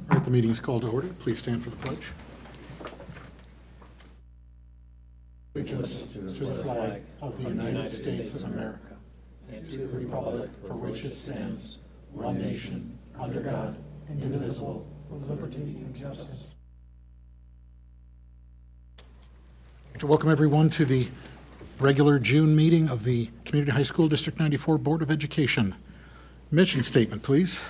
All right, the meeting is called to order. Please stand for the pledge. Allegiance to the flag of the United States of America and to the republic for which it stands, one nation, under God, indivisible, with liberty and justice. I'd like to welcome everyone to the regular June meeting of the Community High School District 94 Board of Education. Mission statement, please.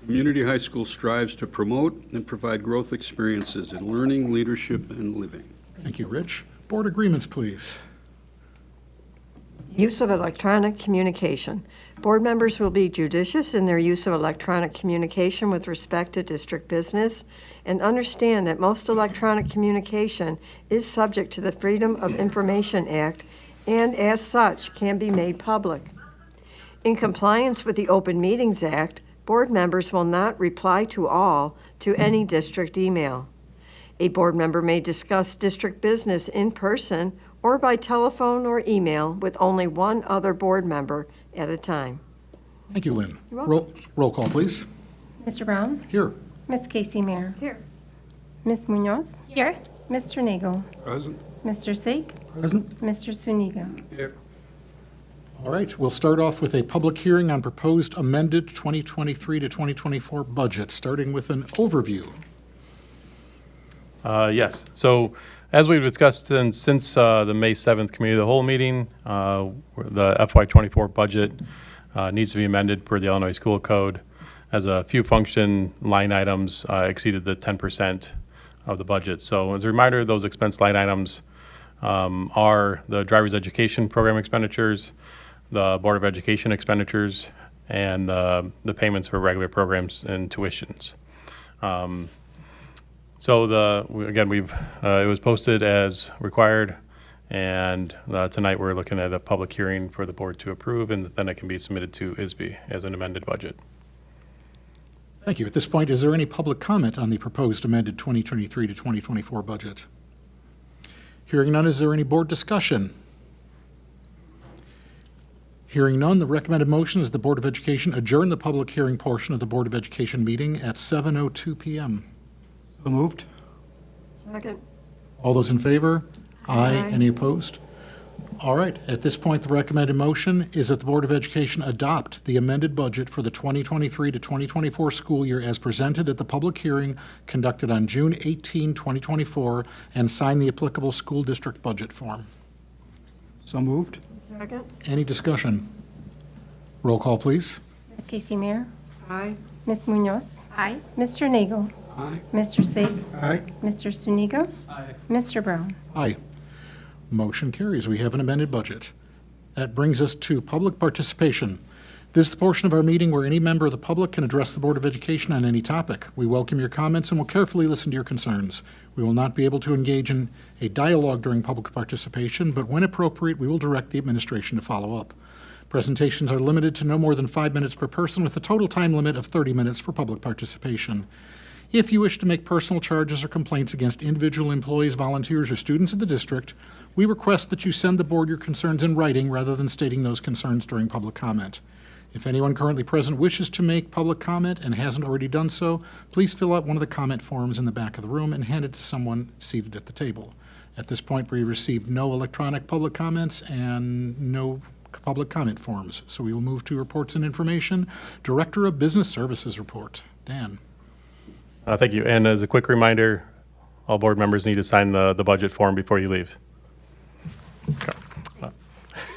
Community High School strives to promote and provide growth experiences in learning, leadership, and living. Thank you, Rich. Board agreements, please. Use of electronic communication. Board members will be judicious in their use of electronic communication with respect to district business and understand that most electronic communication is subject to the Freedom of Information Act and as such can be made public. In compliance with the Open Meetings Act, board members will not reply to all to any district email. A board member may discuss district business in person or by telephone or email with only one other board member at a time. Thank you, Lynn. You're welcome. Roll call, please. Mr. Brown? Here. Ms. Casey Mayer? Here. Ms. Munoz? Here. Mr. Nagel? Present. Mr. Sake? Present. Mr. Suniga? Here. All right, we'll start off with a public hearing on proposed amended 2023 to 2024 budget, starting with an overview. Yes. So as we've discussed since the May 7th Committee of the Whole meeting, the FY24 budget needs to be amended per the Illinois School Code, as a few function line items exceeded the 10% of the budget. So as a reminder, those expense line items are the driver's education program expenditures, the Board of Education expenditures, and the payments for regular programs and tuitions. So it was posted as required, and tonight we're looking at a public hearing for the board to approve, and then it can be submitted to ISB as an amended budget. Thank you. At this point, is there any public comment on the proposed amended 2023 to 2024 budget? Hearing none, is there any board discussion? Hearing none, the recommended motion is the Board of Education adjourn the public hearing portion of the Board of Education meeting at 7:02 p.m. So moved. Second. All those in favor? Aye. Any opposed? All right. At this point, the recommended motion is that the Board of Education adopt the amended budget for the 2023 to 2024 school year as presented at the public hearing conducted on June 18, 2024, and sign the applicable school district budget form. So moved. Second. Any discussion? Roll call, please. Ms. Casey Mayer? Aye. Ms. Munoz? Aye. Mr. Nagel? Aye. Mr. Sake? Aye. Mr. Suniga? Aye. Mr. Brown? Aye. Motion carries. We have an amended budget. That brings us to public participation. This is the portion of our meeting where any member of the public can address the Board of Education on any topic. We welcome your comments and will carefully listen to your concerns. We will not be able to engage in a dialogue during public participation, but when appropriate, we will direct the administration to follow up. Presentations are limited to no more than 5 minutes per person, with a total time limit of 30 minutes for public participation. If you wish to make personal charges or complaints against individual employees, volunteers, or students of the district, we request that you send the board your concerns in writing rather than stating those concerns during public comment. If anyone currently present wishes to make public comment and hasn't already done so, please fill out one of the comment forms in the back of the room and hand it to someone seated at the table. At this point, we received no electronic public comments and no public comment forms, so we will move to reports and information. Director of Business Services report. Dan. Thank you. And as a quick reminder, all board members need to sign the budget form before you leave. Okay.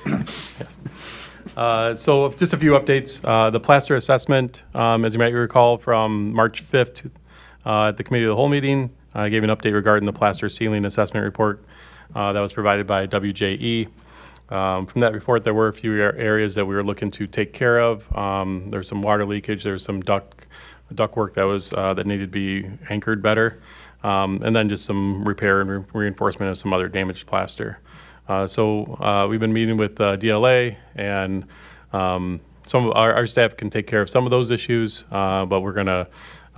Yes. So just a few updates. The plaster assessment, as you might recall from March 5th at the Committee of the Whole meeting, I gave an update regarding the plaster ceiling assessment report that was provided by WJE. From that report, there were a few areas that we were looking to take care of. There was some water leakage, there was some duct work that was that needed to be anchored better, and then just some repair and reinforcement of some other damaged plaster. So we've been meeting with DLA, and some of our staff can take care of some of those issues, but we're gonna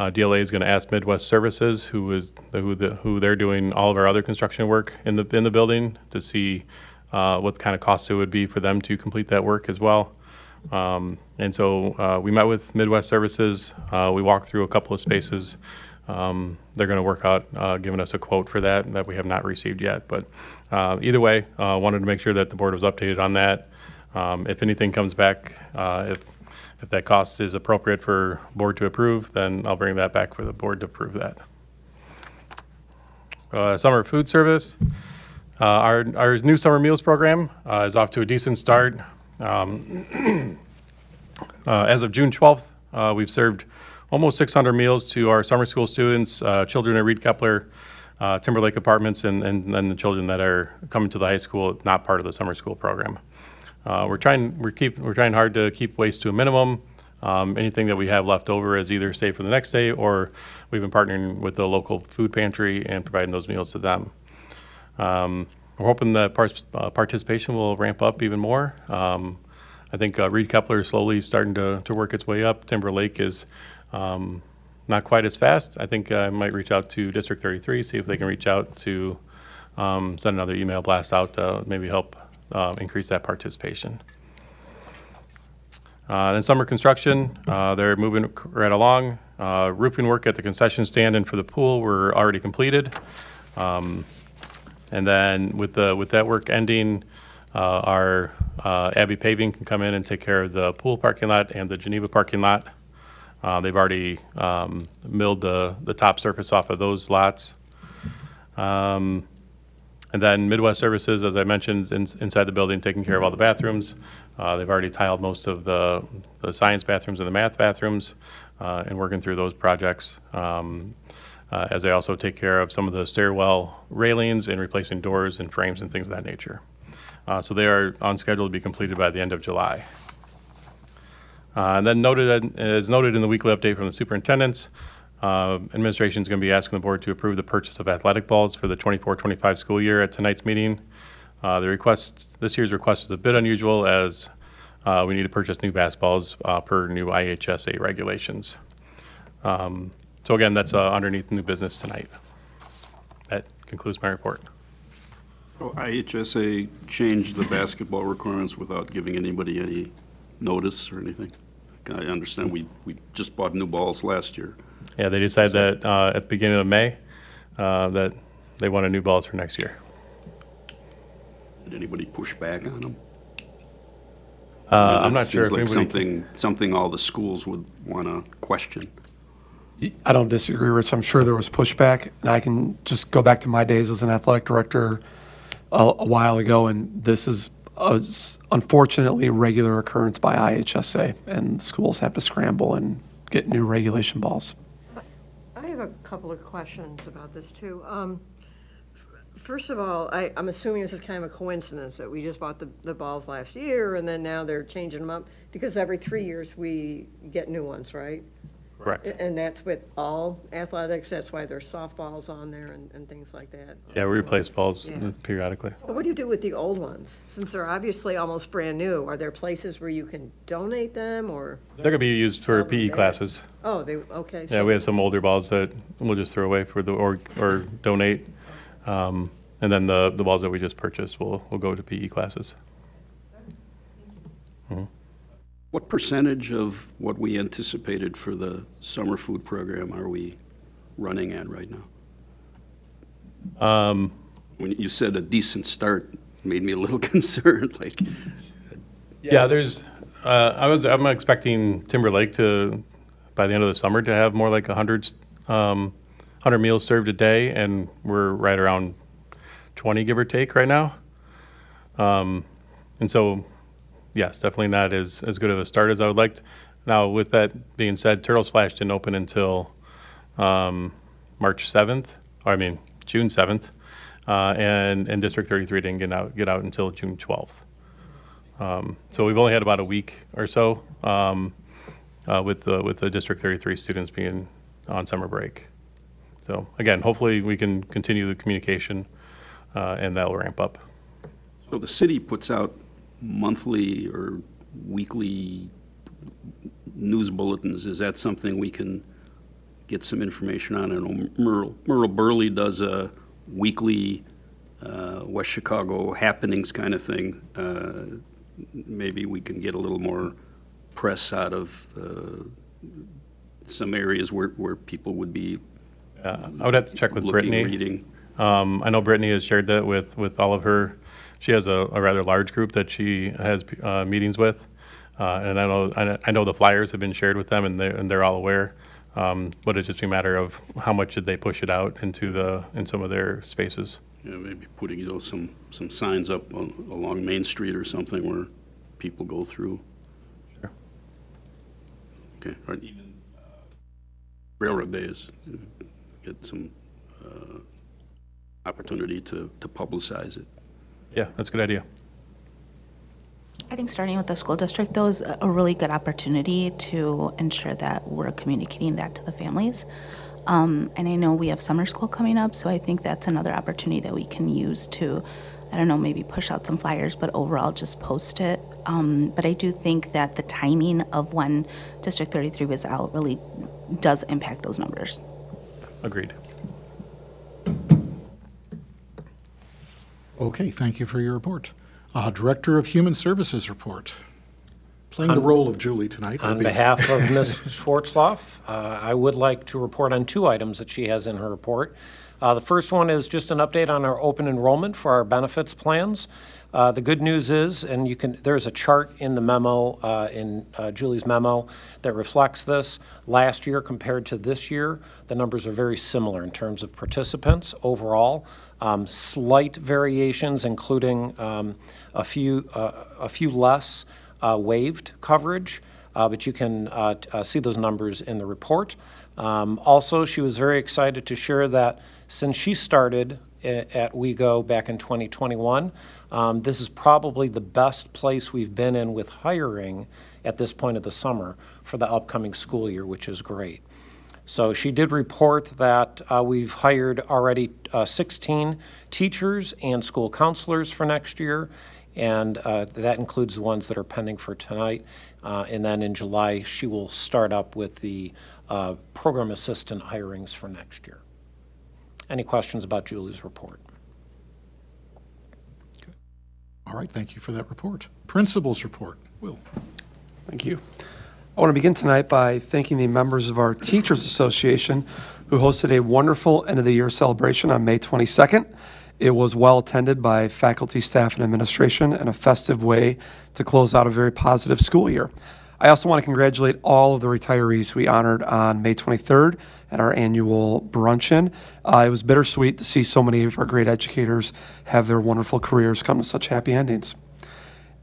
DLA is going to ask Midwest Services, who they're doing all of our other construction work in the building, to see what kind of costs it would be for them to complete that work as well. And so we met with Midwest Services. We walked through a couple of spaces they're going to work out giving us a quote for that we have not received yet. But either way, wanted to make sure that the board was updated on that. If anything comes back, if that cost is appropriate for board to approve, then I'll bring that back for the board to approve that. Summer food service. Our new summer meals program is off to a decent start. As of June 12th, we've served almost 600 meals to our summer school students, children at Reed Kepler, Timberlake Apartments, and then the children that are coming to the high school, not part of the summer school program. We're trying hard to keep waste to a minimum. Anything that we have left over is either saved for the next day, or we've been partnering with the local food pantry and providing those meals to them. We're hoping that participation will ramp up even more. I think Reed Kepler is slowly starting to work its way up. Timberlake is not quite as fast. I think I might reach out to District 33, see if they can reach out to send another email blast out to maybe help increase that participation. Then summer construction, they're moving right along. Roofing work at the concession stand and for the pool were already completed. And then with that work ending, our Abbey Paving can come in and take care of the pool parking lot and the Geneva parking lot. They've already milled the top surface off of those lots. And then Midwest Services, as I mentioned, inside the building, taking care of all the bathrooms. They've already tiled most of the science bathrooms and the math bathrooms and working through those projects. As they also take care of some of the stairwell railings and replacing doors and frames and things of that nature. So they are on schedule to be completed by the end of July. And then as noted in the weekly update from the superintendents, administration is going to be asking the board to approve the purchase of athletic balls for the 24-25 school year at tonight's meeting. This year's request is a bit unusual as we need to purchase new basketballs per new IHSA regulations. So again, that's underneath new business tonight. That concludes my report. So IHSA changed the basketball requirements without giving anybody any notice or anything? I understand we just bought new balls last year. Yeah, they decided that at the beginning of May that they wanted new balls for next year. Did anybody push back on them? I'm not sure if Seems like anybody... something all the schools would want to question. I don't disagree, Rich. I'm sure there was pushback, and I can just go back to my days as an athletic director a while ago, and this is unfortunately a regular occurrence by IHSA, and schools have to scramble and get new regulation balls. I have a couple of questions about this, too. First of all, I'm assuming this is kind of a coincidence that we just bought the balls last year, and then now they're changing them up, because every 3 years we get new ones, right? Correct. And that's with all athletics, that's why there's softballs on there and things like that? Yeah, we replace balls Yeah. periodically. But what do you do with the old ones? Since they're obviously almost brand new, are there places where you can donate them, or? They're going to be used for Sell them PE there. classes. Oh, okay. Yeah, we have some older balls that we'll just throw away for or donate. And then the balls that we just purchased will go to PE classes. What percentage of what we anticipated for the summer food program are we running at right now? When you said a decent start, made me a little concerned, like. Yeah, there's, I'm expecting Timberlake to, by the end of the summer, to have more like 100 meals served a day, and we're right around 20, give or take, right now. And so, yes, definitely not as good of a start as I would like. Now, with that being said, Turtle Splash didn't open until June 7th, and District 33 didn't get out until June 12th. So we've only had about a week or so with the District 33 students being on summer break. So again, hopefully we can continue the communication and that'll ramp up. So the city puts out monthly or weekly news bulletins. Is that something we can get some information on? I know Merle Burley does a weekly West Chicago happenings kind of thing. Maybe we can get a little more press out of some areas where people would be I would have to check with looking, Brittany. reading. I know Brittany has shared that with all of her. She has a rather large group that she has meetings with, and I know the flyers have been shared with them, and they're all aware. But it's just a matter of how much did they push it out in some of their spaces. Yeah, maybe putting, some signs up along Main Street or something where people go through. Sure. Okay, or even railroad days, get some opportunity to publicize it. Yeah, that's a good idea. I think starting with the school district, though, is a really good opportunity to ensure that we're communicating that to the families. And I know we have summer school coming up, so I think that's another opportunity that we can use to, I don't know, maybe push out some flyers, but overall just post it. But I do think that the timing of when District 33 was out really does impact those numbers. Agreed. Okay, thank you for your report. Director of Human Services report. Playing the role of Julie tonight. will On be- behalf of Ms. Schwartzloff, I would like to report on 2 items that she has in her report. The first one is just an update on our open enrollment for our benefits plans. The good news is, and there's a chart in the memo, in Julie's memo, that reflects this. Last year compared to this year, the numbers are very similar in terms of participants overall. Slight variations, including a few less waived coverage, but you can see those numbers in the report. Also, she was very excited to share that since she started at WeGo back in 2021, this is probably the best place we've been in with hiring at this point of the summer for the upcoming school year, which is great. So she did report that we've hired already 16 teachers and school counselors for next year, and that includes the ones that are pending for tonight. And then in July, she will start up with the program assistant hirings for next year. Any questions about Julie's report? All right, thank you for that report. Principal's report. Will. Thank you. I want to begin tonight by thanking the members of our Teachers Association who hosted a wonderful end-of-the-year celebration on May 22nd. It was well attended by faculty, staff, and administration, and a festive way to close out a very positive school year. I also want to congratulate all of the retirees we honored on May 23rd at our annual bruncheon. It was bittersweet to see so many of our great educators have their wonderful careers come to such happy endings.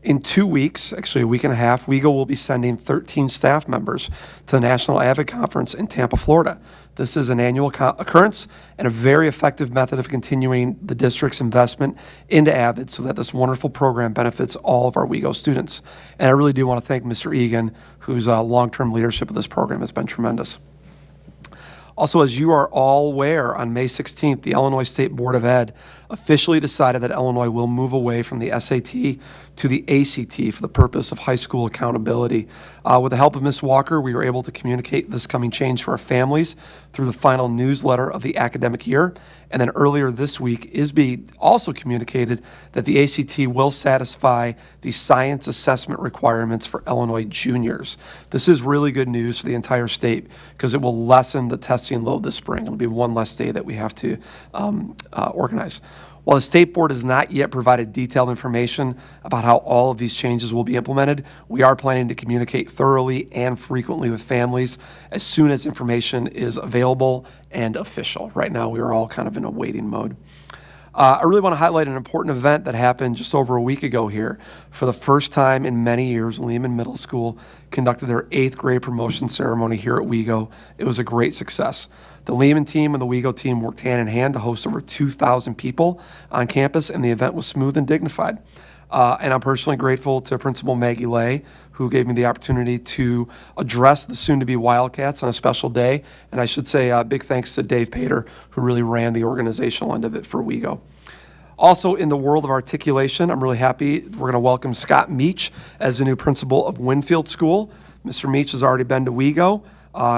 In 2 weeks, actually a week and a half, WeGo will be sending 13 staff members to the National AVID Conference in Tampa, Florida. This is an annual occurrence and a very effective method of continuing the district's investment into AVID so that this wonderful program benefits all of our WeGo students. And I really do want to thank Mr. Egan, whose long-term leadership of this program has been tremendous. Also, as you are all aware, on May 16th, the Illinois State Board of Ed officially decided that Illinois will move away from the SAT to the ACT for the purpose of high school accountability. With the help of Ms. Walker, we were able to communicate this coming change to our families through the final newsletter of the academic year. And then earlier this week, ISB also communicated that the ACT will satisfy the science assessment requirements for Illinois juniors. This is really good news for the entire state because it will lessen the testing load this spring. It'll be one less day that we have to organize. While the State Board has not yet provided detailed information about how all of these changes will be implemented, we are planning to communicate thoroughly and frequently with families as soon as information is available and official. Right now, we are all kind of in a waiting mode. I really want to highlight an important event that happened just over a week ago here. For the first time in many years, Lehman Middle School conducted their 8th grade promotion ceremony here at WeGo. It was a great success. The Lehman team and the WeGo team worked hand in hand to host over 2,000 people on campus, and the event was smooth and dignified. And I'm personally grateful to Principal Maggie Lay, who gave me the opportunity to address the soon-to-be Wildcats on a special day. And I should say big thanks to Dave Pater, who really ran the organizational end of it for WeGo. Also, in the world of articulation, I'm really happy we're going to welcome Scott Meach as the new principal of Winfield School. Mr. Meach has already been to WeGo,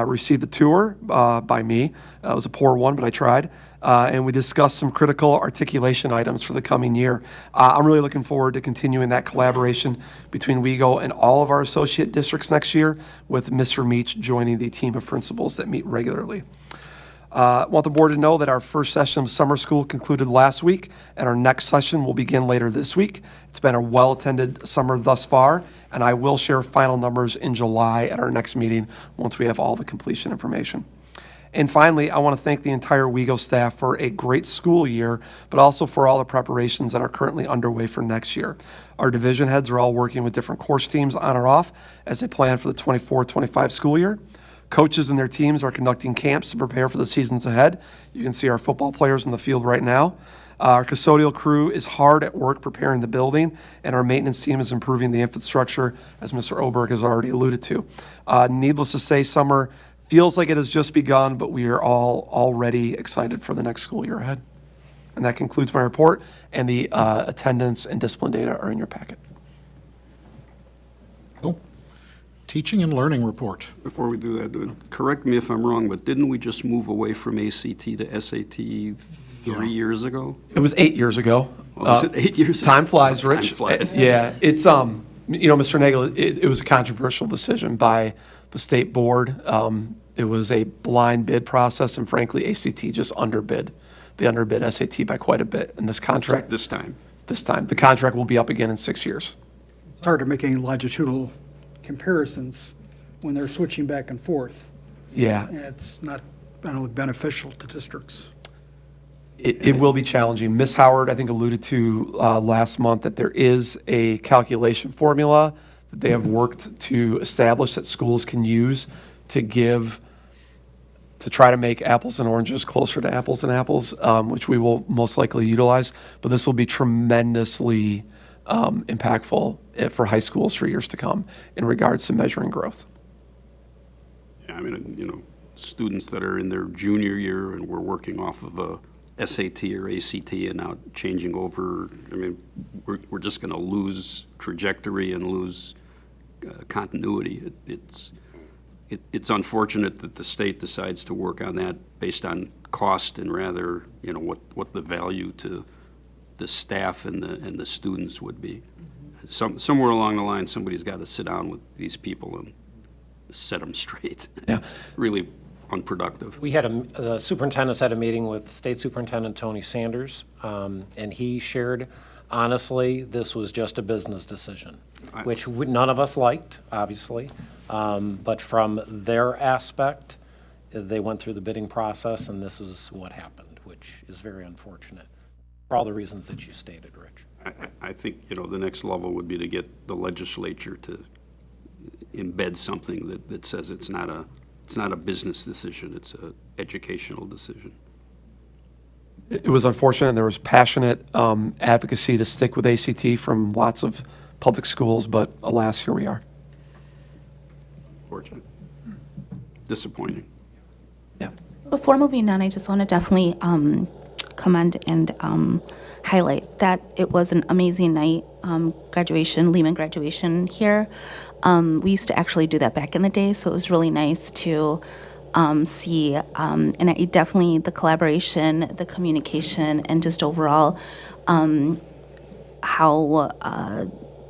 received the tour by me. It was a poor one, but I tried. And we discussed some critical articulation items for the coming year. I'm really looking forward to continuing that collaboration between WeGo and all of our associate districts next year, with Mr. Meach joining the team of principals that meet regularly. I want the board to know that our first session of summer school concluded last week, and our next session will begin later this week. It's been a well-attended summer thus far, and I will share final numbers in July at our next meeting once we have all the completion information. And finally, I want to thank the entire WeGo staff for a great school year, but also for all the preparations that are currently underway for next year. Our division heads are all working with different course teams on or off as they plan for the 24-25 school year. Coaches and their teams are conducting camps to prepare for the seasons ahead. You can see our football players in the field right now. Our custodial crew is hard at work preparing the building, and our maintenance team is improving the infrastructure, as Mr. Oberg has already alluded to. Needless to say, summer feels like it has just begun, but we are all already excited for the next school year ahead. And that concludes my report, and the attendance and discipline data are in your packet. Cool. Teaching and learning report. Before we do that, correct me if I'm wrong, but didn't we just move away from ACT to SAT 3 years ago? It was 8 years ago. Was it 8 years ago? Time flies, Rich. Time flies. Yeah, it's, Mr. Nagel, it was a controversial decision by the state board. It was a blind bid process, and frankly, ACT just underbid. They underbid SAT by quite a bit. And this contract, This time. the contract will be up again in 6 years. It's hard to make any longitudinal comparisons when they're switching back and forth. Yeah, And it's not, I don't know, beneficial to districts. it will be challenging. Ms. Howard, I think, alluded to last month that there is a calculation formula that they have worked to establish that schools can use to try to make apples and oranges closer to apples and apples, which we will most likely utilize. But this will be tremendously impactful for high schools for years to come in regards to measuring growth. Yeah, I mean, students that are in their junior year and we're working off of a SAT or ACT and now changing over, I mean, we're just going to lose trajectory and lose continuity. It's unfortunate that the state decides to work on that based on cost and rather, what the value to the staff and the students would be. Somewhere along the line, somebody's got to sit down with these people and set them straight. Yeah. It's really unproductive. We had the superintendents had a meeting with State Superintendent Tony Sanders, and he shared, honestly, this was just a business decision, which none of us liked, obviously. But from their aspect, they went through the bidding process, and this is what happened, which is very unfortunate for all the reasons that you stated, Rich. I think, the next level would be to get the legislature to embed something that says it's not a business decision, it's an educational decision. It was unfortunate. There was passionate advocacy to stick with ACT from lots of public schools, but alas, here we are. Fortunate. Disappointing. Yeah. Before moving on, I just want to definitely commend and highlight that it was an amazing night, Lehman graduation here. We used to actually do that back in the day, so it was really nice to see, and definitely the collaboration, the communication, and just overall how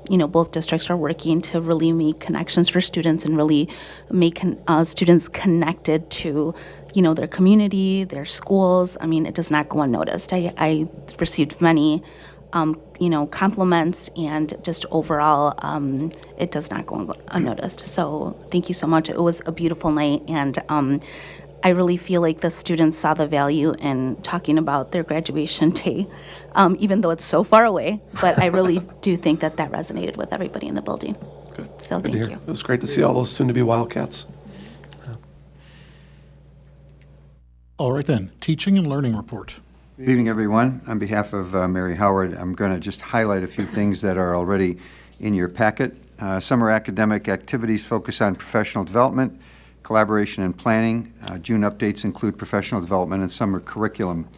both districts are working to really make connections for students and really make students connected to their community, their schools. I mean, it does not go unnoticed. I received many compliments, and just overall, it does not go unnoticed. So thank you so much. It was a beautiful night, and I really feel like the students saw the value in talking about their graduation day, even though it's so far away. But I really do think that resonated with everybody in the building. Good. So Good thank to hear. you. It was great to see all those soon-to-be Wildcats. All right then, teaching and learning report. Good evening, everyone. On behalf of Mary Howard, I'm going to just highlight a few things that are already in your packet. Summer academic activities focus on professional development, collaboration and planning. June updates include professional development and summer curriculum.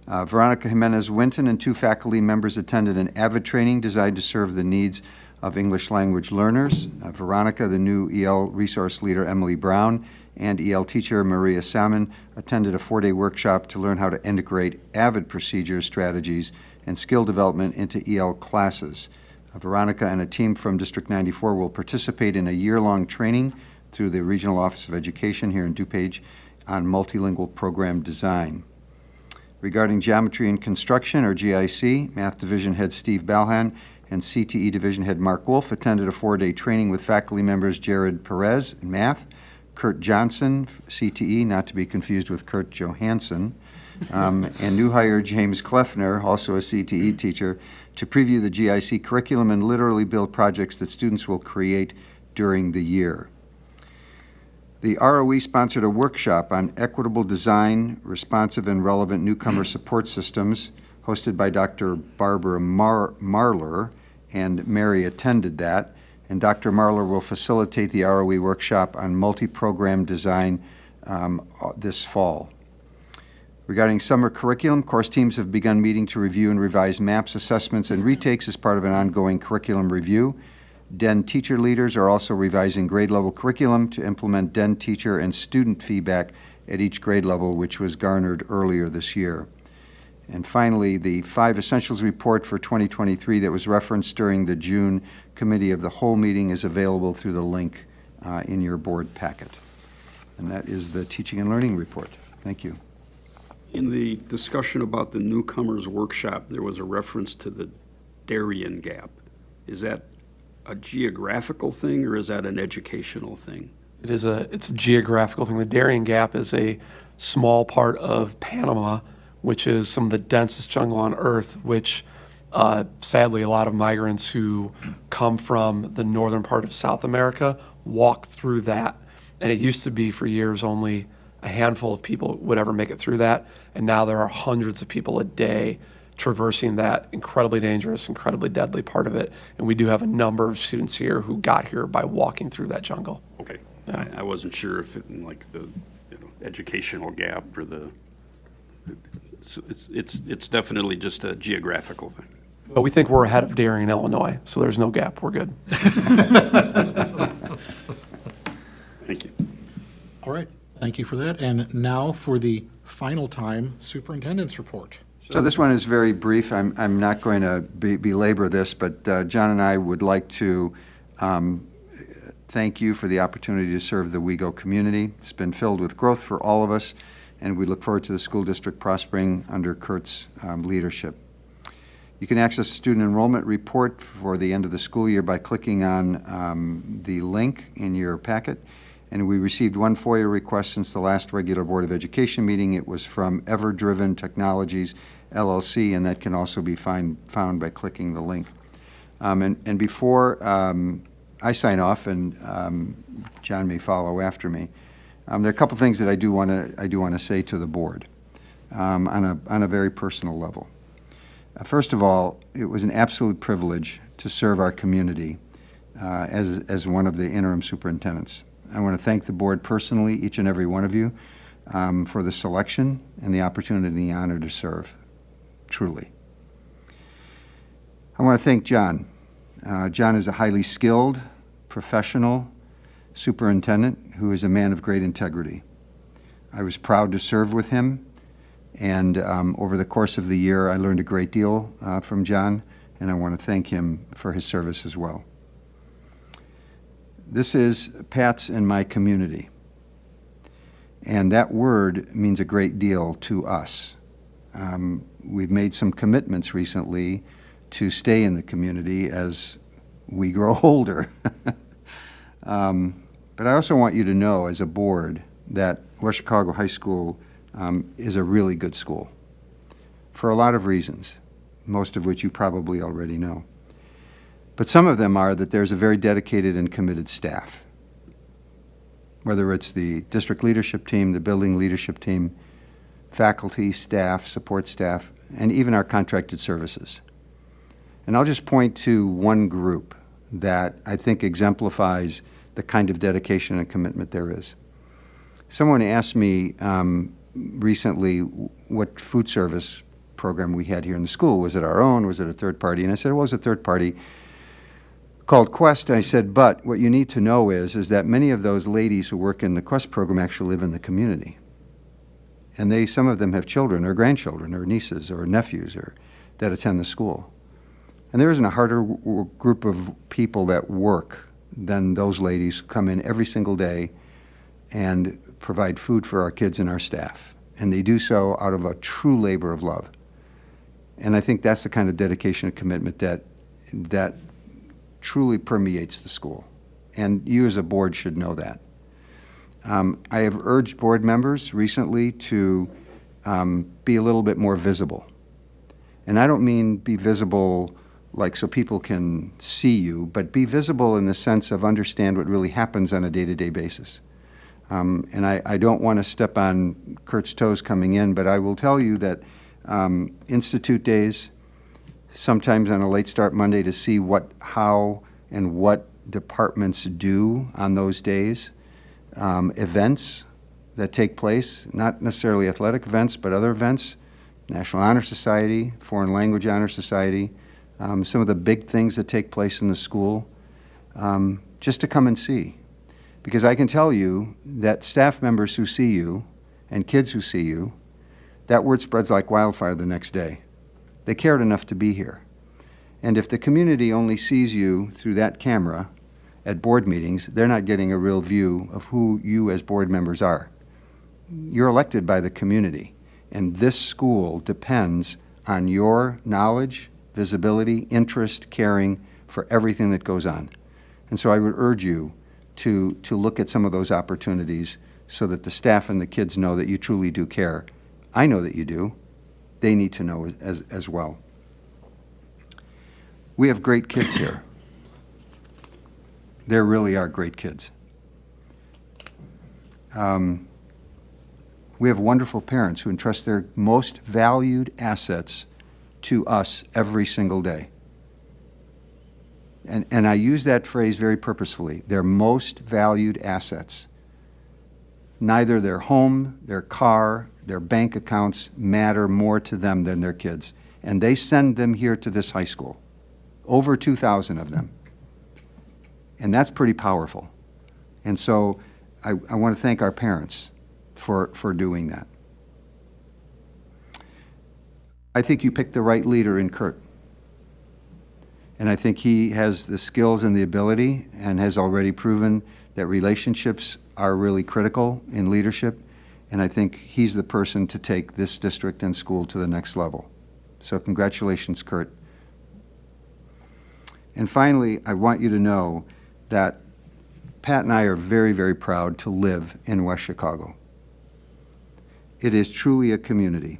Veronica Jimenez-Winton and 2 faculty members attended an AVID training designed to serve the needs of English language learners. Veronica, the new EL resource leader, Emily Brown, and EL teacher Maria Salmon attended a 4-day workshop to learn how to integrate AVID procedures, strategies, and skill development into EL classes. Veronica and a team from District 94 will participate in a year-long training through the Regional Office of Education here in DuPage on multilingual program design. Regarding Geometry and Construction, or GIC, Math Division Head Steve Balhan and CTE Division Head Mark Wolf attended a 4-day training with faculty members Jared Perez in Math, Kurt Johnson, CTE, not to be confused with Kurt Johansson, and new hire James Kleffner, also a CTE teacher, to preview the GIC curriculum and literally build projects that students will create during the year. The ROE sponsored a workshop on equitable design, responsive and relevant newcomer support systems, hosted by Dr. Barbara Marler, and Mary attended that. And Dr. Marler will facilitate the ROE workshop on multi-program design this fall. Regarding summer curriculum, course teams have begun meeting to review and revise maps, assessments, and retakes as part of an ongoing curriculum review. DEN teacher leaders are also revising grade-level curriculum to implement DEN teacher and student feedback at each grade level, which was garnered earlier this year. And finally, the 5 Essentials report for 2023 that was referenced during the June Committee of the Whole meeting is available through the link in your board packet. And that is the Teaching and Learning report. Thank you. In the discussion about the newcomers workshop, there was a reference to the Darien Gap. Is that a geographical thing, or is that an educational thing? It's a geographical thing. The Darien Gap is a small part of Panama, which is some of the densest jungle on Earth, which sadly a lot of migrants who come from the northern part of South America walk through that. And it used to be for years only a handful of people would ever make it through that, and now there are hundreds of people a day traversing that incredibly dangerous, incredibly deadly part of it. And we do have a number of students here who got here by walking through that jungle. Okay. Yeah. I wasn't sure if it, like the educational gap or the, it's definitely just a geographical thing. But we think we're ahead of Darien, Illinois, so there's no gap. We're good. Thank you. All right, thank you for that. And now for the final time, Superintendent's report. So this one is very brief. I'm not going to belabor this, but John and I would like to thank you for the opportunity to serve the WeGo community. It's been filled with growth for all of us, and we look forward to the school district prospering under Kurt's leadership. You can access the student enrollment report for the end of the school year by clicking on the link in your packet. And we received one FOIA request since the last regular Board of Education meeting. It was from Ever-Driven Technologies, LLC, and that can also be found by clicking the link. And before I sign off, and John may follow after me, there are a couple things that I do want to say to the board on a very personal level. First of all, it was an absolute privilege to serve our community as one of the interim superintendents. I want to thank the board personally, each and every one of you, for the selection and the opportunity and the honor to serve, truly. I want to thank John. John is a highly skilled, professional superintendent who is a man of great integrity. I was proud to serve with him, and over the course of the year, I learned a great deal from John, and I want to thank him for his service as well. This is Pat's and my community, and that word means a great deal to us. We've made some commitments recently to stay in the community as we grow older. But I also want you to know as a board that West Chicago High School is a really good school for a lot of reasons, most of which you probably already know. But some of them are that there's a very dedicated and committed staff, whether it's the district leadership team, the building leadership team, faculty, staff, support staff, and even our contracted services. And I'll just point to one group that I think exemplifies the kind of dedication and commitment there is. Someone asked me recently what food service program we had here in the school. Was it our own? Was it a third party? And I said, well, it was a third party called Quest. I said, but what you need to know is that many of those ladies who work in the Quest program actually live in the community. And some of them have children or grandchildren or nieces or nephews that attend the school. And there isn't a harder group of people that work than those ladies who come in every single day and provide food for our kids and our staff. And they do so out of a true labor of love. And I think that's the kind of dedication and commitment that truly permeates the school. And you as a board should know that. I have urged board members recently to be a little bit more visible. And I don't mean be visible like so people can see you, but be visible in the sense of understand what really happens on a day-to-day basis. And I don't want to step on Kurt's toes coming in, but I will tell you that institute days, sometimes on a late start Monday to see how and what departments do on those days, events that take place, not necessarily athletic events, but other events, National Honor Society, Foreign Language Honor Society, some of the big things that take place in the school, just to come and see. Because I can tell you that staff members who see you and kids who see you, that word spreads like wildfire the next day. They cared enough to be here. And if the community only sees you through that camera at board meetings, they're not getting a real view of who you as board members are. You're elected by the community, and this school depends on your knowledge, visibility, interest, caring for everything that goes on. And so I would urge you to look at some of those opportunities so that the staff and the kids know that you truly do care. I know that you do. They need to know as well. We have great kids here. There really are great kids. We have wonderful parents who entrust their most valued assets to us every single day. And I use that phrase very purposefully, their most valued assets. Neither their home, their car, their bank accounts matter more to them than their kids. And they send them here to this high school, over 2,000 of them. And that's pretty powerful. And so I want to thank our parents for doing that. I think you picked the right leader in Kurt. And I think he has the skills and the ability and has already proven that relationships are really critical in leadership. And I think he's the person to take this district and school to the next level. So congratulations, Kurt. And finally, I want you to know that Pat and I are very, very proud to live in West Chicago. It is truly a community.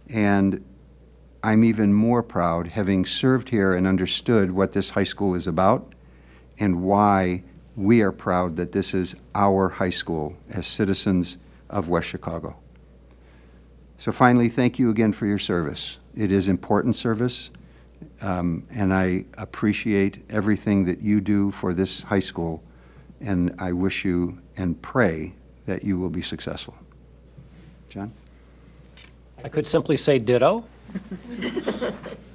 And I'm even more proud, having served here and understood what this high school is about and why we are proud that this is our high school as citizens of West Chicago. So finally, thank you again for your service. It is important service, and I appreciate everything that you do for this high school, and I wish you and pray that you will be successful. John? I could simply say ditto.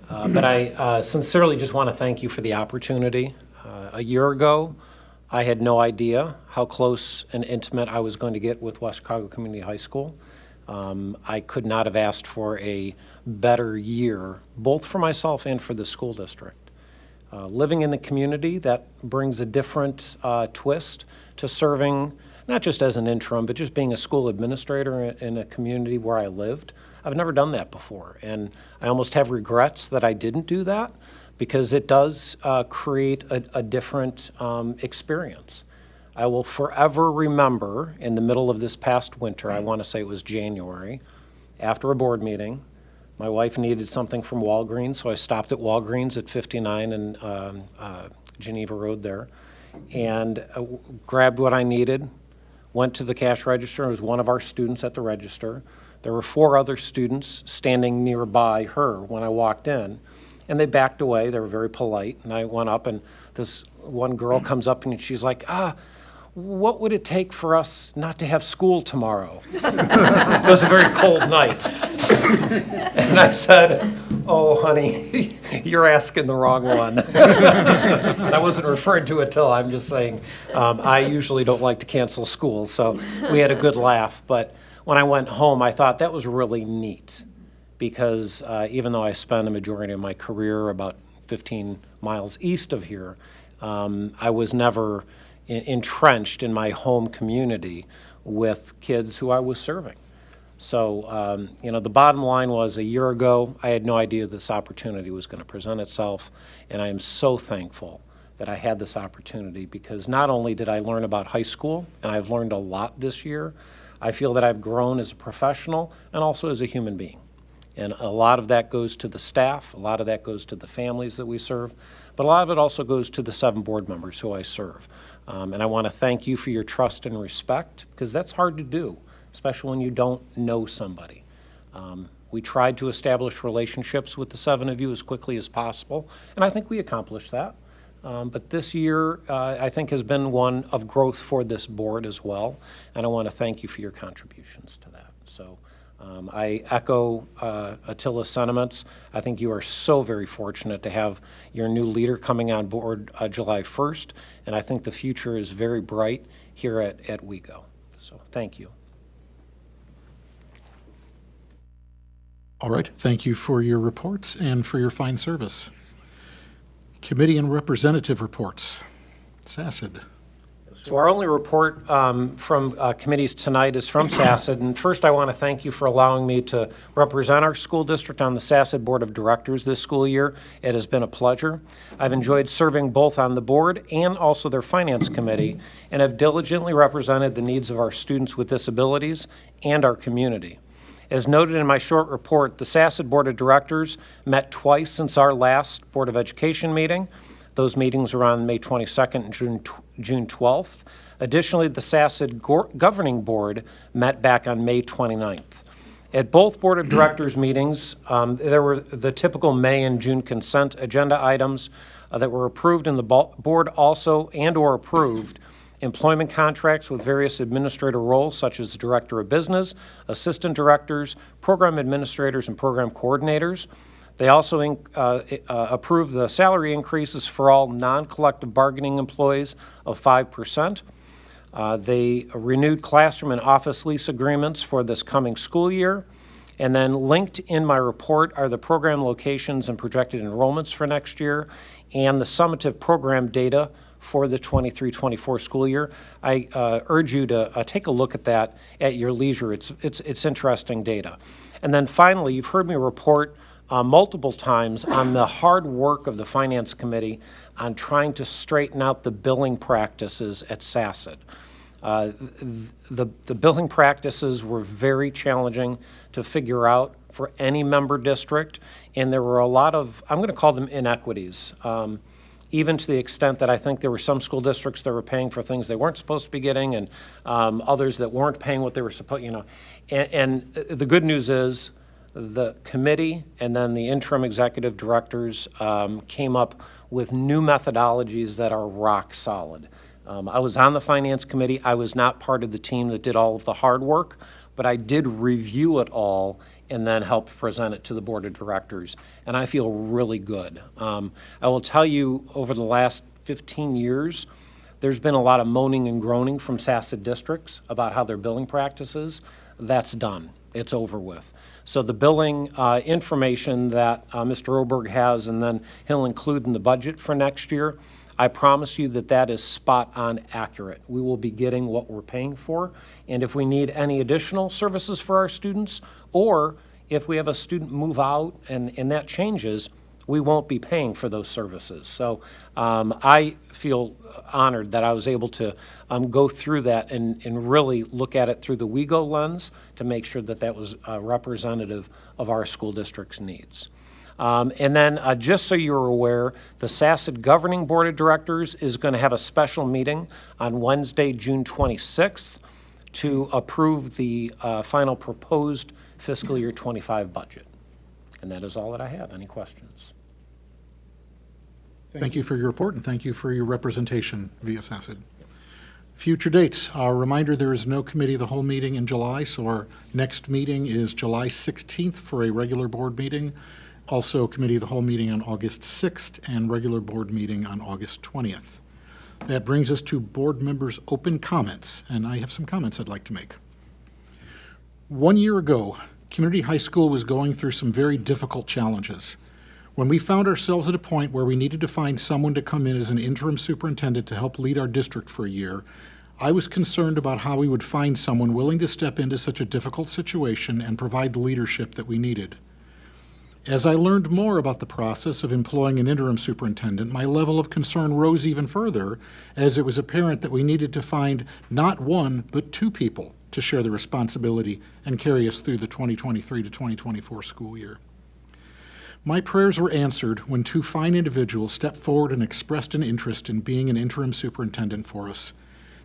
But I sincerely just want to thank you for the opportunity. A year ago, I had no idea how close and intimate I was going to get with West Chicago Community High School. I could not have asked for a better year, both for myself and for the school district. Living in the community, that brings a different twist to serving, not just as an interim, but just being a school administrator in a community where I lived. I've never done that before, and I almost have regrets that I didn't do that because it does create a different experience. I will forever remember in the middle of this past winter, I want to say it was January, after a board meeting, my wife needed something from Walgreens, so I stopped at Walgreens at 59 and Geneva Road there and grabbed what I needed, went to the cash register. It was one of our students at the register. There were 4 other students standing nearby her when I walked in, and they backed away. They were very polite, and I went up, and this one girl comes up, and she's like, what would it take for us not to have school tomorrow? It was a very cold night. And I said, oh, honey, you're asking the wrong one. And I wasn't referring to it till I'm just saying I usually don't like to cancel school, so we had a good laugh. But when I went home, I thought that was really neat because even though I spent a majority of my career about 15 miles east of here, I was never entrenched in my home community with kids who I was serving. So, the bottom line was, a year ago, I had no idea this opportunity was going to present itself, and I am so thankful that I had this opportunity, because not only did I learn about high school, and I've learned a lot this year, I feel that I've grown as a professional and also as a human being. And a lot of that goes to the staff, a lot of that goes to the families that we serve, but a lot of it also goes to the 7 board members who I serve. And I want to thank you for your trust and respect, because that's hard to do, especially when you don't know somebody. We tried to establish relationships with the 7 of you as quickly as possible, and I think we accomplished that. But this year, I think, has been one of growth for this board as well, and I want to thank you for your contributions to that. So I echo Attila's sentiments. I think you are so very fortunate to have your new leader coming on board July 1st, and I think the future is very bright here at WeGo. So thank you. All right, thank you for your reports and for your fine service. Committee and representative reports. SACID. So our only report from committees tonight is from SACID. And first, I want to thank you for allowing me to represent our school district on the SACID Board of Directors this school year. It has been a pleasure. I've enjoyed serving both on the board and also their finance committee, and have diligently represented the needs of our students with disabilities and our community. As noted in my short report, the SACID Board of Directors met twice since our last Board of Education meeting. Those meetings were on May 22nd and June 12th. Additionally, the SACID Governing Board met back on May 29th. At both Board of Directors meetings, there were the typical May and June consent agenda items that were approved, and the board also and/or approved employment contracts with various administrator roles, such as the Director of Business, Assistant Directors, Program Administrators, and Program Coordinators. They also approved the salary increases for all non-collective bargaining employees of 5%. They renewed classroom and office lease agreements for this coming school year. And then linked in my report are the program locations and projected enrollments for next year, and the summative program data for the 23-24 school year. I urge you to take a look at that at your leisure. It's interesting data. And then finally, you've heard me report multiple times on the hard work of the Finance Committee on trying to straighten out the billing practices at SACID. The billing practices were very challenging to figure out for any member district, and there were a lot of, I'm going to call them inequities. Even to the extent that I think there were some school districts that were paying for things they weren't supposed to be getting, and others that weren't paying what they were supposed, And the good news is the committee and then the interim executive directors came up with new methodologies that are rock solid. I was on the Finance Committee. I was not part of the team that did all of the hard work, but I did review it all and then help present it to the Board of Directors, and I feel really good. I will tell you, over the last 15 years, there's been a lot of moaning and groaning from SACID districts about how their billing practices. That's done. It's over with. So the billing information that Mr. Oberg has, and then he'll include in the budget for next year, I promise you that that is spot on accurate. We will be getting what we're paying for, and if we need any additional services for our students, or if we have a student move out and that changes, we won't be paying for those services. So I feel honored that I was able to go through that and really look at it through the WeGo lens to make sure that that was representative of our school district's needs. And then just so you're aware, the SACID Governing Board of Directors is going to have a special meeting on Wednesday, June 26th to approve the final proposed fiscal year 25 budget. And that is all that I have. Any questions? Thank you for your report, and thank you for your representation via SACID. Future dates. A reminder, there is no committee of the whole meeting in July, so our next meeting is July 16th for a regular board meeting. Also, committee of the whole meeting on August 6th and regular board meeting on August 20th. That brings us to board members' open comments, and I have some comments I'd like to make. 1 year ago, Community High School was going through some very difficult challenges. When we found ourselves at a point where we needed to find someone to come in as an interim superintendent to help lead our district for a year, I was concerned about how we would find someone willing to step into such a difficult situation and provide the leadership that we needed. As I learned more about the process of employing an interim superintendent, my level of concern rose even further, as it was apparent that we needed to find not one, but two people to share the responsibility and carry us through the 2023 to 2024 school year. My prayers were answered when two fine individuals stepped forward and expressed an interest in being an interim superintendent for us.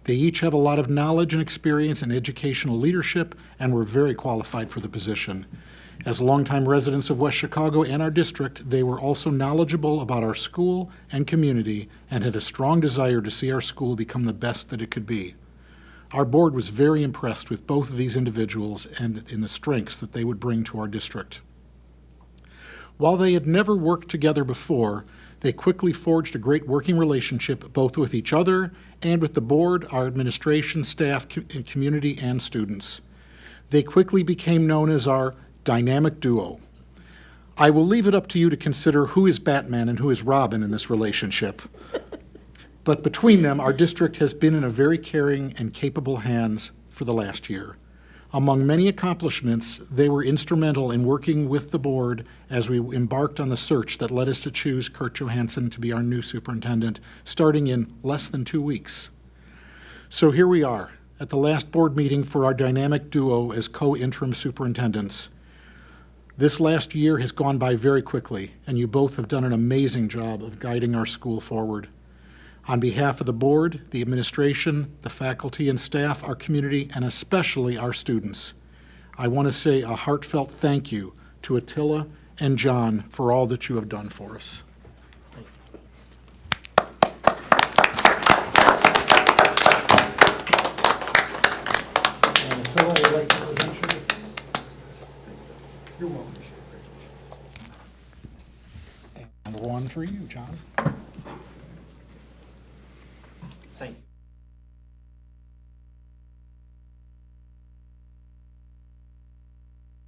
They each have a lot of knowledge and experience in educational leadership and were very qualified for the position. As longtime residents of West Chicago and our district, they were also knowledgeable about our school and community and had a strong desire to see our school become the best that it could be. Our board was very impressed with both of these individuals and in the strengths that they would bring to our district. While they had never worked together before, they quickly forged a great working relationship both with each other and with the board, our administration, staff, and community, and students. They quickly became known as our dynamic duo. I will leave it up to you to consider who is Batman and who is Robin in this relationship. But between them, our district has been in a very caring and capable hands for the last year. Among many accomplishments, they were instrumental in working with the board as we embarked on the search that led us to choose Kurt Johansson to be our new superintendent, starting in less than 2 weeks. So here we are, at the last board meeting for our dynamic duo as co-interim superintendents. This last year has gone by very quickly, and you both have done an amazing job of guiding our school forward. On behalf of the board, the administration, the faculty and staff, our community, and especially our students, I want to say a heartfelt thank you to Attila and John for all that you have done for us. And Attila, I'd like to present you. You're welcome. And one for you, John.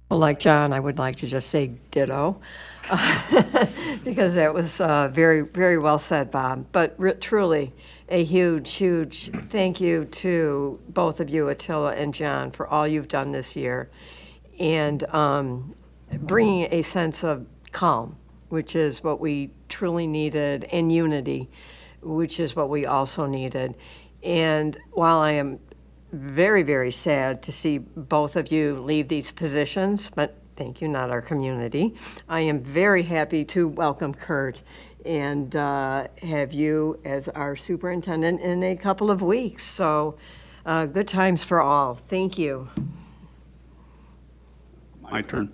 Well, like John, I would like to just say ditto, because that was very, very well said, Bob. But truly, a huge, huge thank you to both of you, Attila and John, for all you've done this year, and bringing a sense of calm, which is what we truly needed, and unity, which is what we also needed. And while I am very, very sad to see both of you leave these positions, but thank you, not our community. I am very happy to welcome Kurt and have you as our superintendent in a couple of weeks. So good times for all. Thank you. My turn.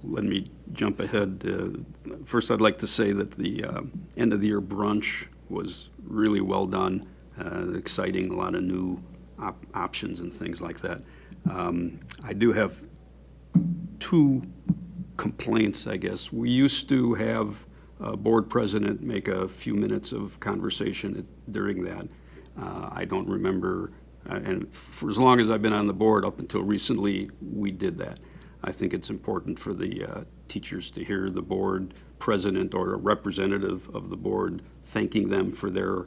Let me jump ahead. First, I'd like to say that the end of the year brunch was really well done. Exciting, a lot of new options and things like that. I do have two complaints, I guess. We used to have a board president make a few minutes of conversation during that. I don't remember, and for as long as I've been on the board, up until recently, we did that. I think it's important for the teachers to hear the board president or a representative of the board thanking them for their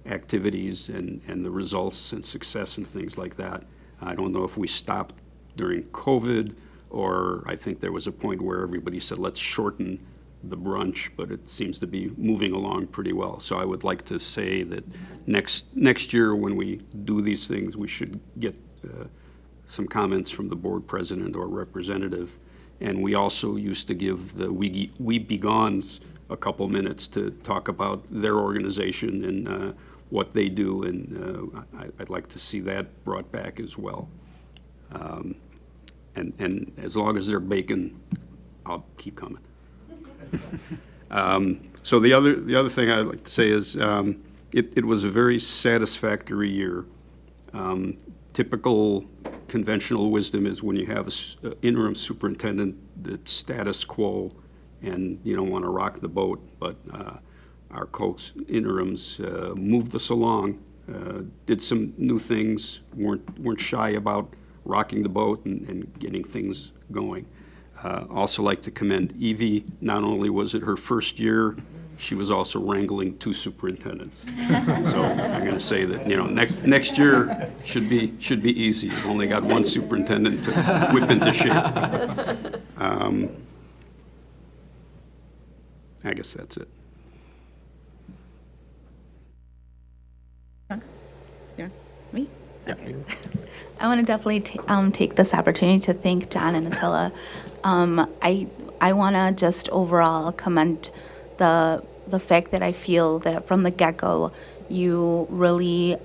activities and the results and success and things like that. I don't know if we stopped during COVID, or I think there was a point where everybody said, let's shorten the brunch, but it seems to be moving along pretty well. So I would like to say that next year when we do these things, we should get some comments from the board president or representative. And we also used to give the We Be Gones a couple minutes to talk about their organization and what they do, and I'd like to see that brought back as well. And as long as they're bacon, I'll keep coming. So the other thing I'd like to say is it was a very satisfactory year. Typical conventional wisdom is when you have an interim superintendent that's status quo and you don't want to rock the boat, but our co-interims moved us along, did some new things, weren't shy about rocking the boat and getting things going. Also like to commend Evie. Not only was it her first year, she was also wrangling 2 superintendents. So I'm going to say that, next year should be easy. You've only got 1 superintendent to whip into shape. I guess that's it. Me? Okay. I want to definitely take this opportunity to thank John and Attila. I want to just overall commend the fact that I feel that from the get-go, you really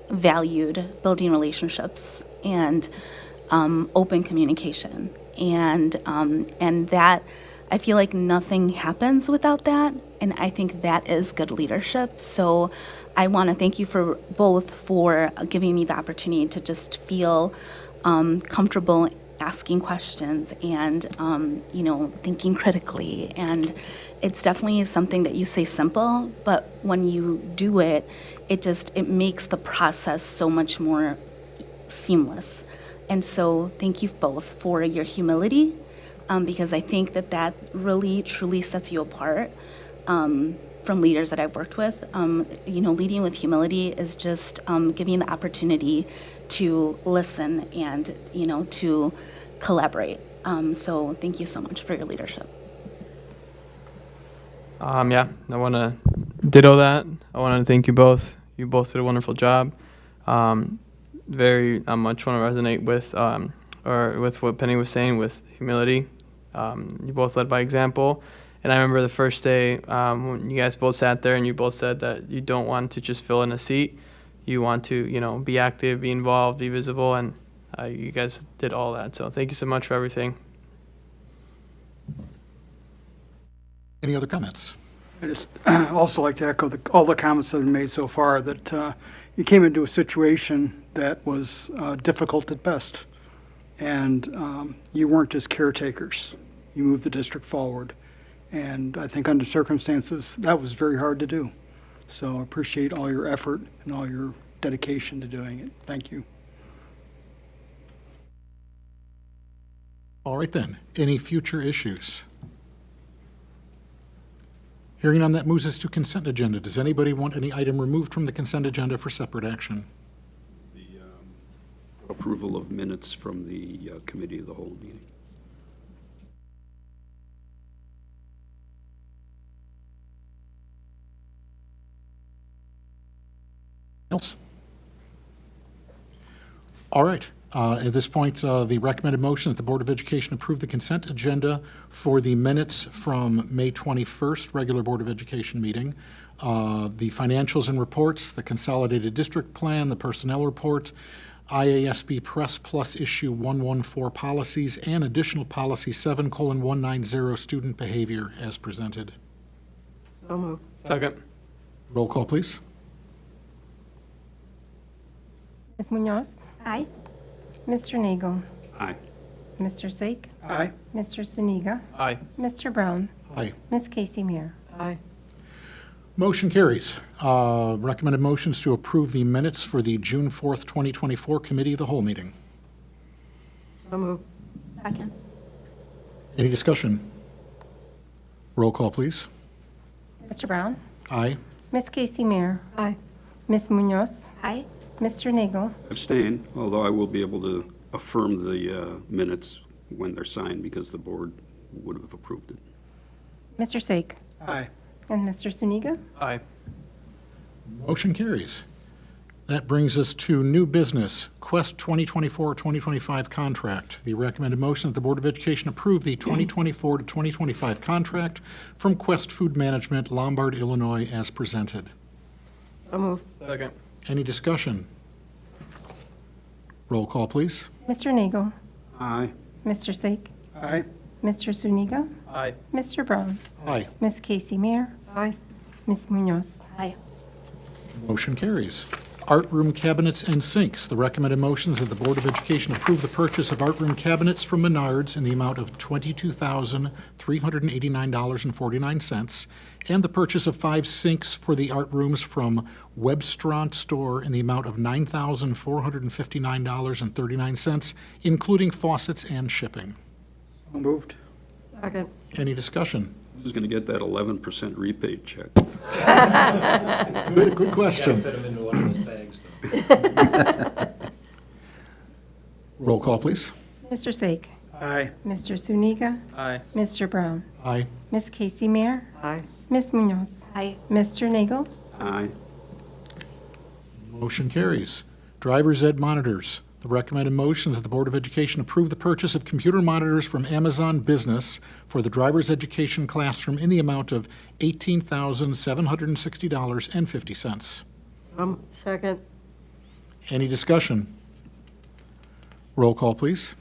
valued building relationships and open communication, and that I feel like nothing happens without that, and I think that is good leadership. So I want to thank you for both for giving me the opportunity to just feel comfortable asking questions and thinking critically. And it's definitely something that you say simple, but when you do it, it makes the process so much more seamless. And so thank you both for your humility, because I think that really truly sets you apart from leaders that I've worked with. Leading with humility is just giving the opportunity to listen and, to collaborate. So thank you so much for your leadership. I want to ditto that. I want to thank you both. You both did a wonderful job. Very much want to resonate with with what Penny was saying with humility. You both led by example. And I remember the first day when you guys both sat there and you both said that you don't want to just fill in a seat. You want to, be active, be involved, be visible, and you guys did all that. So thank you so much for everything. Any other comments? I just also like to echo all the comments that have been made so far, that you came into a situation that was difficult at best. And you weren't just caretakers. You moved the district forward. And I think under circumstances, that was very hard to do. So I appreciate all your effort and all your dedication to doing it. Thank you. All right then, any future issues? Hearing none, that moves us to consent agenda. Does anybody want any item removed from the consent agenda for separate action? The approval of minutes from the committee of the whole meeting. Else? All right. At this point, the recommended motion that the Board of Education approve the consent agenda for the minutes from May 21st, regular Board of Education meeting, the financials and reports, the consolidated district plan, the personnel report, IASB Press Plus Issue 114 policies, and additional policy 7:190 student behavior as presented. So moved. Second. Roll call, please. Ms. Munoz? Aye. Mr. Nagel? Aye. Mr. Sake? Aye. Mr. Suniga? Aye. Mr. Brown? Aye. Ms. Casey Meir? Aye. Motion carries. Recommended motions to approve the minutes for the June 4th, 2024 Committee of the Whole meeting. So moved. Second. Any discussion? Roll call, please. Mr. Brown? Aye. Ms. Casey Meir? Aye. Ms. Munoz? Aye. Mr. Nagel? Abstain, although I will be able to affirm the minutes when they're signed because the board would have approved it. Mr. Sake? Aye. And Mr. Suniga? Aye. Motion carries. That brings us to new business, Quest 2024-2025 contract. The recommended motion that the Board of Education approve the 2024 to 2025 contract from Quest Food Management, Lombard, Illinois, as presented. So moved. Second. Any discussion? Roll call, please. Mr. Nagel? Aye. Mr. Sake? Aye. Mr. Suniga? Aye. Mr. Brown? Aye. Ms. Casey Meir? Aye. Ms. Munoz? Aye. Motion carries. Art room cabinets and sinks. The recommended motions that the Board of Education approve the purchase of art room cabinets from Menards in the amount of $22,389.49, and the purchase of 5 sinks for the art rooms from Webstront Store in the amount of $9,459.39, including faucets and shipping. So moved. Second. Any discussion? Who's going to get that 11% rebate check? Good question. them into one of those bags, Roll call, please. Mr. Sake, Aye. Mr. Zuniga, Aye. Mr. Brown, Aye. Ms. Casey Mayer, Aye. Ms. Munoz, Aye. Mr. Nagel, Aye. Motion carries. Driver's ed monitors. The recommended motion is that the Board of Education approve the purchase of computer monitors from Amazon Business for the driver's education classroom in the amount of $18,760.50. Second. Any discussion? Roll call, please.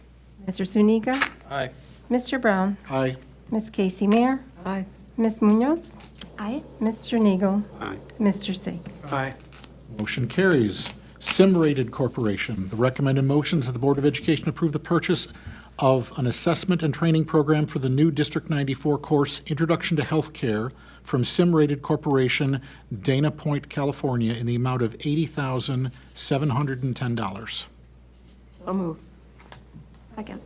Mr. Zuniga, Aye. Mr. Brown, Aye. Ms. Casey Mayer, Aye. Ms. Munoz, Aye. Mr. Nagel, Aye. Mr. Sake. Aye. Motion carries. Sim-Rated Corporation. The recommended motion is that the Board of Education approve the purchase of an assessment and training program for the new District 94 course, Introduction to Healthcare, from Sim-Rated Corporation, Dana Point, California, in the amount of $80,710. So moved. Second.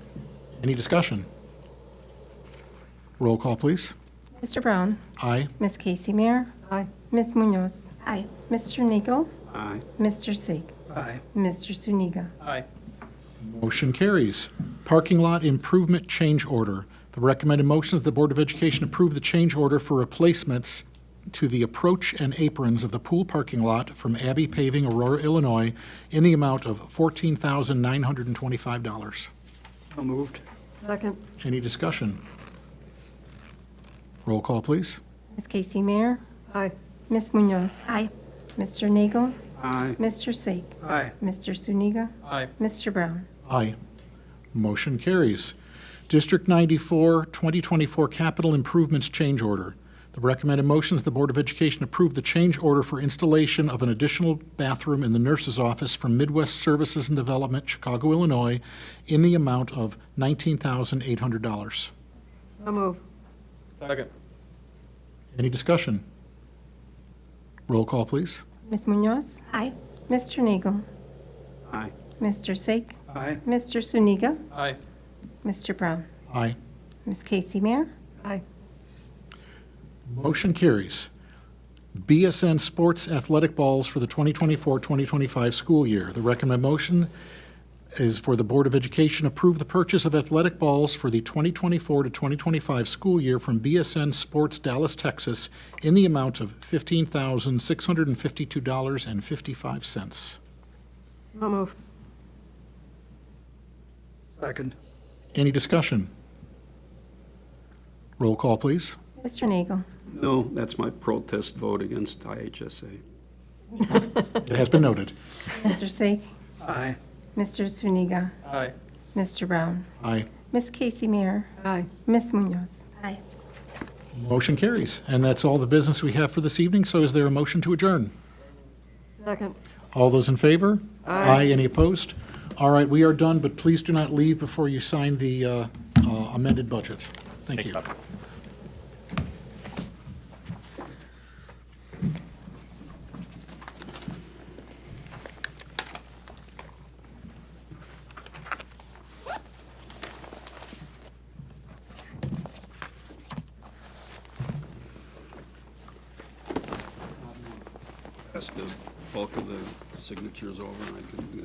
Any discussion? Roll call, please. Mr. Brown, Aye. Ms. Casey Mayer, Aye. Ms. Munoz, Aye. Mr. Nagel, Aye. Mr. Sake, Aye. Mr. Zuniga. Aye. Motion carries. Parking lot improvement change order. The recommended motion is that the Board of Education approve the change order for replacements to the approach and aprons of the pool parking lot from Abbey Paving, Aurora, Illinois, in the amount of $14,925. So moved. Second. Any discussion? Roll call, please. Ms. Casey Mayer, Aye. Ms. Munoz, Aye. Mr. Nagel, Aye. Mr. Sake, Aye. Mr. Zuniga, Aye. Mr. Brown. Aye. Motion carries. District 94, 2024 Capital Improvements Change Order. The recommended motion is the Board of Education approve the change order for installation of an additional bathroom in the nurse's office from Midwest Services and Development, Chicago, Illinois, in the amount of $19,800. So moved. Second. Any discussion? Roll call, please. Ms. Munoz, Aye. Mr. Nagel, Aye. Mr. Sake, Aye. Mr. Zuniga, Aye. Mr. Brown, Aye. Ms. Casey Mayer, Aye. Motion carries. BSN Sports Athletic Balls for the 2024-2025 school year. The recommended motion is for the Board of Education approve the purchase of athletic balls for the 2024 to 2025 school year from BSN Sports Dallas, Texas, in the amount of $15,652.55. So moved. Second. Any discussion? Roll call, please. Mr. Nagel, No, that's my protest vote against IHSA. It has been noted. Mr. Sake, Aye. Mr. Zuniga, Aye. Mr. Brown, Aye. Ms. Casey Mayer, Aye. Ms. Munoz. Aye. Motion carries. And that's all the business we have for this evening, so is there a motion to adjourn? Second. All those in favor? Aye. Any opposed? All right, we are done, but please do not leave before you sign the amended budget. Thank you. Pass the bulk of the signatures over, and I can